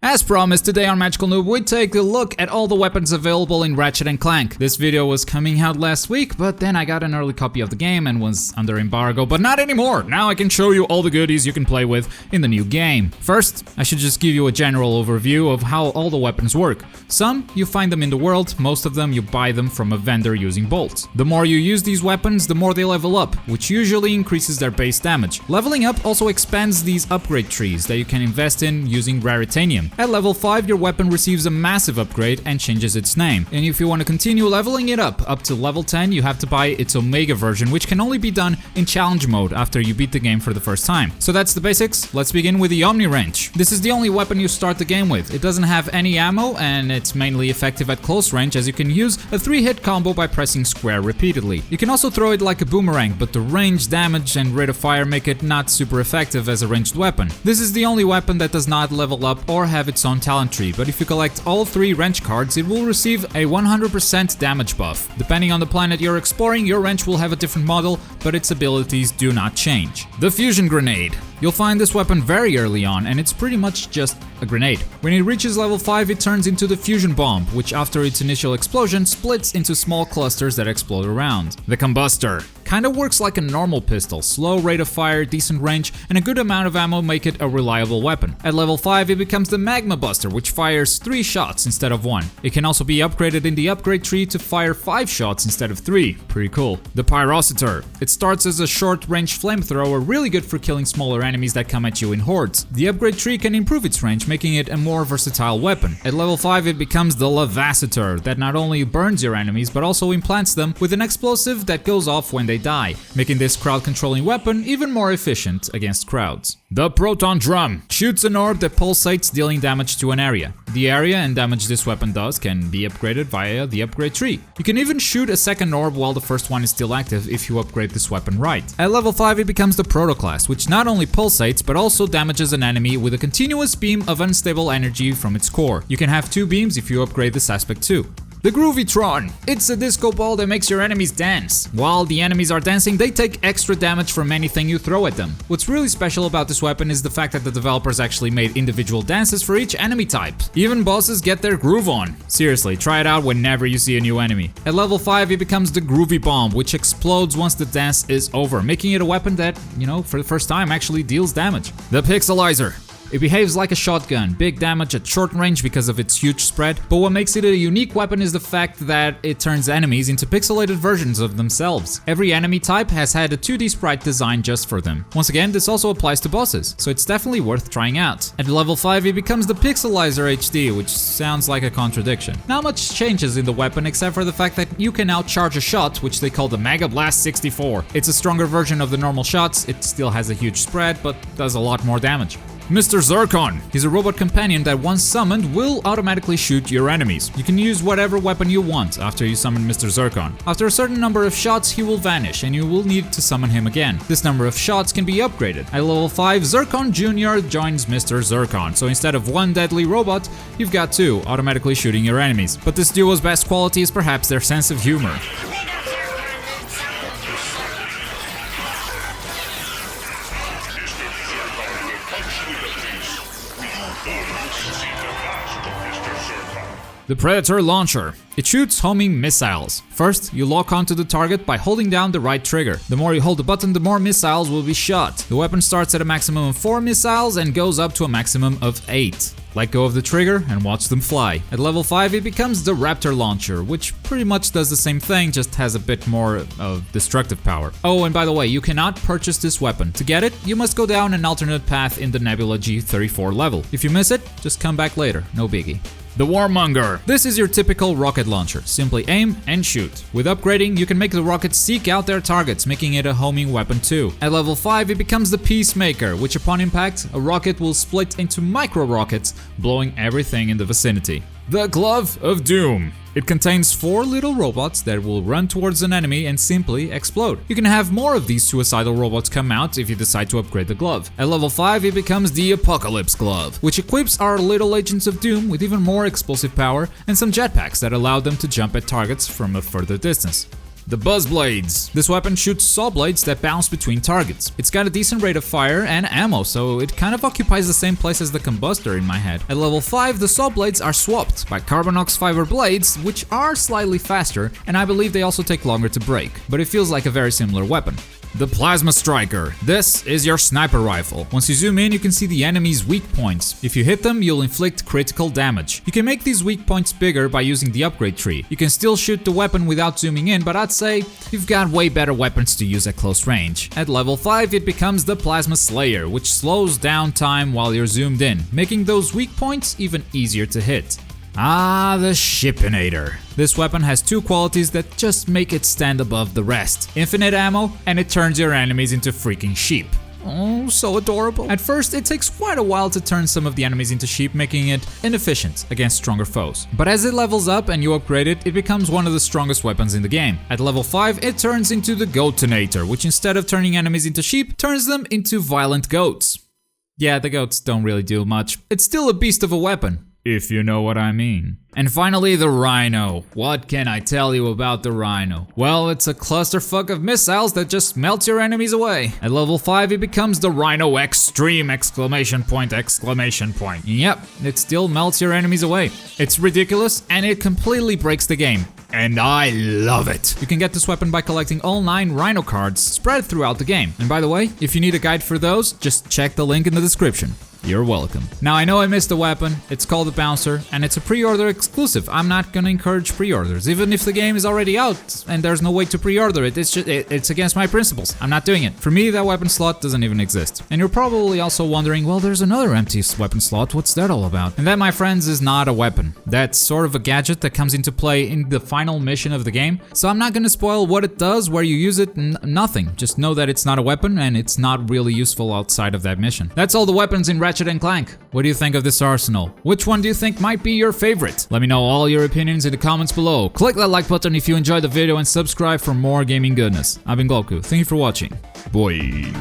As promised, today on Magical Noob, we take a look at all the weapons available in Ratchet and Clank. This video was coming out last week, but then I got an early copy of the game and was under embargo, but not anymore! Now I can show you all the goodies you can play with in the new game. First, I should just give you a general overview of how all the weapons work. Some, you find them in the world, most of them you buy them from a vendor using bolts. The more you use these weapons, the more they level up, which usually increases their base damage. Leveling up also expands these upgrade trees that you can invest in using Raritanium. At level 5, your weapon receives a massive upgrade and changes its name. And if you want to continue leveling it up to level 10, you have to buy its Omega version, which can only be done in challenge mode after you beat the game for the first time. So that's the basics. Let's begin with the Omni Wrench. This is the only weapon you start the game with. It doesn't have any ammo and it's mainly effective at close range, as you can use a 3-hit combo by pressing square repeatedly. You can also throw it like a boomerang, but the range, damage and rate of fire make it not super effective as a ranged weapon. This is the only weapon that does not level up or have its own talent tree, but if you collect all 3 wrench cards, it will receive a 100% damage buff. Depending on the planet you're exploring, your wrench will have a different model, but its abilities do not change. The Fusion Grenade. You'll find this weapon very early on, and it's pretty much just a grenade. When it reaches level 5, it turns into the Fusion Bomb, which after its initial explosion splits into small clusters that explode around. The Combustor. Kinda works like a normal pistol, slow rate of fire, decent range, and a good amount of ammo make it a reliable weapon. At level 5, it becomes the Magma Buster, which fires 3 shots instead of 1. It can also be upgraded in the upgrade tree to fire 5 shots instead of 3. Pretty cool. The Pyrocitor. It starts as a short-range flamethrower, really good for killing smaller enemies that come at you in hordes. The upgrade tree can improve its range, making it a more versatile weapon. At level 5, it becomes the Lavacitor, that not only burns your enemies, but also implants them with an explosive that goes off when they die, making this crowd-controlling weapon even more efficient against crowds. The Proton Drum shoots an orb that pulsates, dealing damage to an area. The area and damage this weapon does can be upgraded via the upgrade tree. You can even shoot a second orb while the first one is still active if you upgrade this weapon right. At level 5, it becomes the Protoclast, which not only pulsates but also damages an enemy with a continuous beam of unstable energy from its core. You can have 2 beams if you upgrade this aspect too. The Groovytron. It's a disco ball that makes your enemies dance. While the enemies are dancing, they take extra damage from anything you throw at them. What's really special about this weapon is the fact that the developers actually made individual dances for each enemy type. Even bosses get their groove on. Seriously, try it out whenever you see a new enemy. At level 5, it becomes the Groovy Bomb, which explodes once the dance is over, making it a weapon that, for the first time actually deals damage. The Pixelizer. It behaves like a shotgun, big damage at short range because of its huge spread, but what makes it a unique weapon is the fact that it turns enemies into pixelated versions of themselves. Every enemy type has had a 2D sprite designed just for them. Once again, this also applies to bosses, so it's definitely worth trying out. At level 5, it becomes the Pixelizer HD, which sounds like a contradiction. Not much changes in the weapon except for the fact that you can now charge a shot, which they call the Mega Blast 64. It's a stronger version of the normal shots, it still has a huge spread, but does a lot more damage. Mr. Zerkin. He's a robot companion that once summoned will automatically shoot your enemies. You can use whatever weapon you want after you summon Mr. Zerkin. After a certain number of shots, he will vanish and you will need to summon him again. This number of shots can be upgraded. At level 5, Zerkin Jr. joins Mr. Zerkin, so instead of 1 deadly robot, you've got 2 automatically shooting your enemies. But this duo's best quality is perhaps their sense of humor. The Predator Launcher. It shoots homing missiles. First, you lock onto the target by holding down the right trigger. The more you hold the button, the more missiles will be shot. The weapon starts at a maximum of 4 missiles and goes up to a maximum of 8. Let go of the trigger and watch them fly. At level 5, it becomes the Raptor Launcher, which pretty much does the same thing, just has a bit more of destructive power. Oh, and by the way, you cannot purchase this weapon. To get it, you must go down an alternate path in the Nebula G34 level. If you miss it, just come back later, no biggie. The Warmonger. This is your typical rocket launcher. Simply aim and shoot. With upgrading, you can make the rockets seek out their targets, making it a homing weapon too. At level 5, it becomes the Peacemaker, which upon impact, a rocket will split into micro rockets, blowing everything in the vicinity. The Glove of Doom. It contains 4 little robots that will run towards an enemy and simply explode. You can have more of these suicidal robots come out if you decide to upgrade the glove. At level 5, it becomes the Apocalypse Glove, which equips our little agents of doom with even more explosive power and some jetpacks that allow them to jump at targets from a further distance. The Buzz Blades. This weapon shoots saw blades that bounce between targets. It's got a decent rate of fire and ammo, so it kind of occupies the same place as the Combustor in my head. At level 5, the saw blades are swapped by Carbonox fiber blades, which are slightly faster, and I believe they also take longer to break, but it feels like a very similar weapon. The Plasma Striker. This is your sniper rifle. Once you zoom in, you can see the enemy's weak points. If you hit them, you'll inflict critical damage. You can make these weak points bigger by using the upgrade tree. You can still shoot the weapon without zooming in, but I'd say you've got way better weapons to use at close range. At level 5, it becomes the Plasma Slayer, which slows down time while you're zoomed in, making those weak points even easier to hit. Ah, the Shipinator. This weapon has two qualities that just make it stand above the rest. Infinite ammo, and it turns your enemies into freaking sheep. Oh, so adorable. At first, it takes quite a while to turn some of the enemies into sheep, making it inefficient against stronger foes. But as it levels up and you upgrade it, it becomes one of the strongest weapons in the game. At level 5, it turns into the Goatinator, which instead of turning enemies into sheep, turns them into violent goats. Yeah, the goats don't really do much. It's still a beast of a weapon, if you know what I mean. And finally, the Rhino. What can I tell you about the Rhino? Well, it's a clusterfuck of missiles that just melts your enemies away. At level 5, it becomes the Rhino Extreme! Exclamation point, exclamation point. Yep, it still melts your enemies away. It's ridiculous, and it completely breaks the game. And I love it. You can get this weapon by collecting all 9 Rhino cards spread throughout the game. And by the way, if you need a guide for those, just check the link in the description. You're welcome. Now I know I missed a weapon, it's called the Bouncer, and it's a pre-order exclusive. I'm not gonna encourage pre-orders, even if the game is already out and there's no way to pre-order it. It's against my principles. I'm not doing it. For me, that weapon slot doesn't even exist. And you're probably also wondering, well, there's another empty weapon slot, what's that all about? And that, my friends, is not a weapon. That's sort of a gadget that comes into play in the final mission of the game. So I'm not gonna spoil what it does, where you use it, nothing. Just know that it's not a weapon and it's not really useful outside of that mission. That's all the weapons in Ratchet and Clank. What do you think of this arsenal? Which one do you think might be your favorite? Let me know all your opinions in the comments below. Click that like button if you enjoyed the video and subscribe for more gaming goodness. I've been Goku. Thank you for watching. Boy.